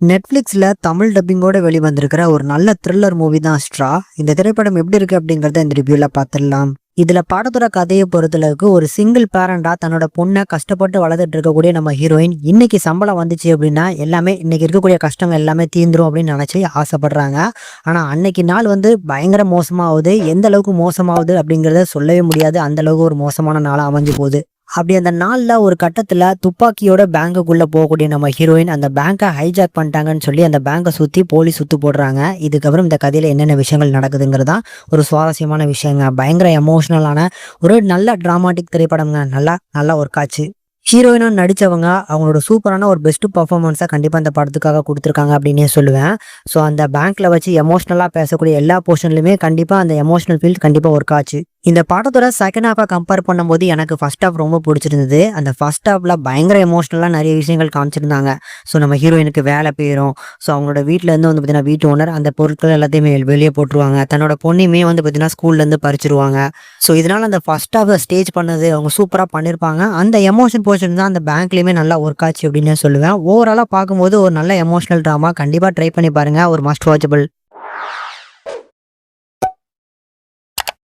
நெட்ஃப்ளிக்ஸ்ல தமிழ் டப்பிங்கோட வெளிவந்திருக்கிற ஒரு நல்ல thriller movie தான் ஸ்ட்ரா. இந்த திரைப்படம் எப்படி இருக்கு அப்படிங்கறத இந்த ரிவ்யூல பார்த்துடலாம். இதுல படத்தோட கதையை பொறுத்தளவுக்கு ஒரு சிங்கிள் பேரண்டா தன்னோட பொண்ணை கஷ்டப்பட்டு வளர்த்துட்டு இருக்கக்கூடிய நம்ம ஹீரோயின் இன்னைக்கு சம்பளம் வந்துச்சு அப்படின்னா எல்லாமே இன்னைக்கு இருக்கக்கூடிய கஷ்டங்கள் எல்லாமே தீந்துரும் அப்படின்னு நினைச்சு ஆசைப்படுறாங்க. ஆனா அன்னைக்கு நாள் பயங்கர மோசமாகுது. எந்த அளவுக்கு மோசமாகுது அப்படிங்கறத சொல்லவே முடியாது. அந்த அளவுக்கு ஒரு மோசமான நாளா அமைஞ்சு போகுது. அப்படி அந்த நாள்ல ஒரு கட்டத்துல துப்பாக்கியோட பேங்குக்குள்ள போகக்கூடிய நம்ம ஹீரோயின் அந்த பேங்கை ஹைஜாக் பண்ணிட்டாங்கன்னு சொல்லி அந்த பேங்கை சுத்தி போலீஸ் சுத்து போடுறாங்க. இதுக்கப்புறம் இந்த கதையில என்னென்ன விஷயங்கள் நடக்குதுங்கிறதா ஒரு சுவாரஸ்யமான விஷயங்க. பயங்கர எமோஷனலான ஒரு நல்ல டிராமாட்டிக் திரைப்படம்ங்க. நல்லா நல்லா ஒரு காட்சி. ஹீரோயினா நடிச்சவங்க அவங்களோட சூப்பரான ஒரு பெஸ்ட் பர்ஃபார்மன்ஸை கண்டிப்பா இந்த படத்துக்காக கொடுத்துருக்காங்க அப்படின்னே சொல்லுவேன். ஸோ அந்த பேங்க்ல வச்சு எமோஷனலா பேசக்கூடிய எல்லா போர்ஷன்லையுமே கண்டிப்பா அந்த எமோஷனல் ஃபீல் கண்டிப்பா ஒர்க் ஆச்சு. இந்த படத்தோட செகண்ட் ஹாஃபை கம்பேர் பண்ணும்போது எனக்கு ஃபர்ஸ்ட் ஹாஃப் ரொம்ப பிடிச்சிருந்தது. அந்த ஃபர்ஸ்ட் ஹாஃப்ல பயங்கர எமோஷனலாக நிறைய விஷயங்கள் காமிச்சிருந்தாங்க. ஸோ நம்ம ஹீரோயினுக்கு வேலை போயிடும். ஸோ அவங்களோட வீட்டில் இருந்து பார்த்தீங்கன்னா வீட்டு ஓனர் அந்த பொருட்கள் எல்லாத்தையுமே வெளியே போட்டுருவாங்க. தன்னோட பொண்ணையுமே பார்த்தீங்கன்னா ஸ்கூல்லேருந்து பறிச்சிருவாங்க. ஸோ இதனால அந்த ஃபர்ஸ்ட் ஹாஃப் ஸ்டேஜ் பண்ணது அவங்க சூப்பராக பண்ணியிருப்பாங்க. அந்த எமோஷன் போர்ஷன் தான் அந்த பேங்க்லேயுமே நல்லா ஒர்க் ஆச்சு அப்படின்னு சொல்லுவேன். ஓவராலாக பார்க்கும்போது ஒரு நல்ல எமோஷனல் ட்ராமா கண்டிப்பாக ட்ரை பண்ணி பாருங்க. ஒரு மஸ்ட் வாட்சபிள்.